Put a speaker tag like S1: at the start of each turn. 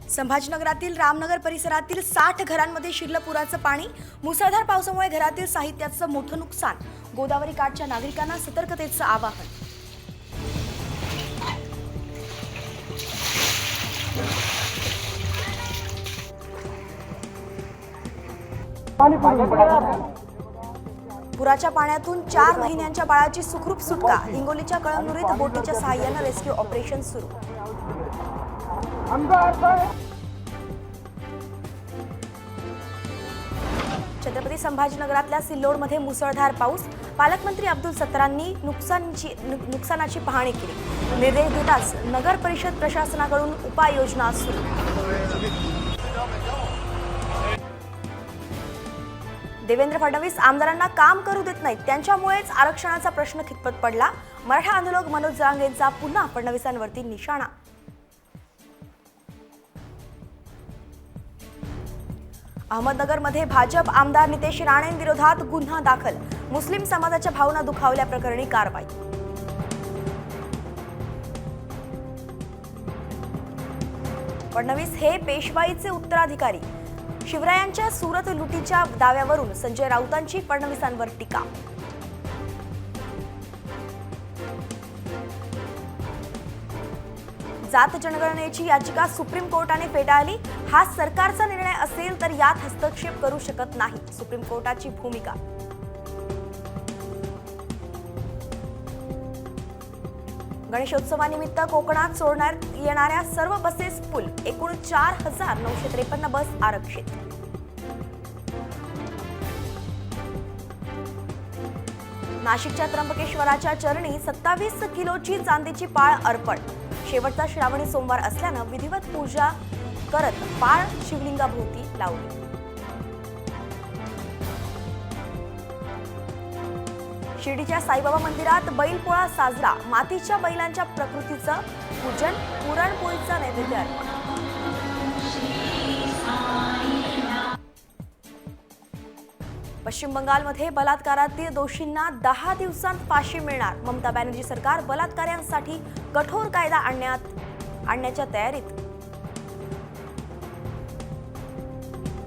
S1: संभाजीनगरातील रामनगर परिसरातील 60 घरांमध्ये शिरलं पुराचं पाणी। मुसळधार पावसामुळे घरातील साहित्याचं मोठं नुकसान। गोदावरी काठच्या नागरिकांना सतर्कतेचं आवाहन। पुराच्या पाण्यातून 4 महिन्यांच्या बाळाची सुखरूप सुटका। हिंगोलीच्या कळमनुरीत बोटीच्या सहाय्याने रेस्क्यू ऑपरेशन सुरू। छत्रपती संभाजीनगरातल्या सिल्लोडमध्ये मुसळधार पाऊस। पालकमंत्री अब्दुल सत्तारांनी नुकसानाची पाहणी केली। निर्देश देताच नगर परिषद प्रशासनाकडून उपाययोजना सुरू। देवेंद्र फडणवीस आमदारांना काम करू देत नाहीत, त्यांच्यामुळेच आरक्षणाचा प्रश्न खितपत पडला। मराठा आंदोलक मनोज जरांगेंचा पुन्हा फडणवीसांवरती निशाणा। अहमदनगरमध्ये भाजप आमदार नितेश राणेंविरोधात गुन्हा दाखल। मुस्लिम समाजाच्या भावना दुखावल्या प्रकरणी कारवाई। फडणवीस हे पेशवाईचे उत्तराधिकारी। शिवरायांच्या सुरत लुटीच्या दाव्यावरून संजय राऊतांची फडणवीसांवर टीका। जात जनगणनेची याचिका सुप्रीम कोर्टाने फेटाळली। हा सरकारचा निर्णय असेल तर यात हस्तक्षेप करू शकत नाही, सुप्रीम कोर्टाची भूमिका। गणेशोत्सवानिमित्त कोकणात सोडण्यात येणाऱ्या सर्व बसेस फुल। एकूण 4953 बस आरक्षित। नाशिकच्या त्र्यंबकेश्वराच्या चरणी 27 किलोची चांदीची पाळ अर्पण। शेवटचा श्रावणी सोमवार असल्यानं विधिवत पूजा करत पाळ शिवलिंगाभोवती लावली। शिर्डीच्या साईबाबा मंदिरात बैलपोळा साजरा। मातीच्या बैलांच्या प्रकृतीचं पूजन, पुरणपोळीचं नैवेद्य अर्पण। पश्चिम बंगालमध्ये बलात्कारातील दोषींना 10 दिवसांत फाशी मिळणार। ममता बॅनर्जी सरकार बलात्काऱ्यांसाठी कठोर कायदा आणण्याच्या तयारीत।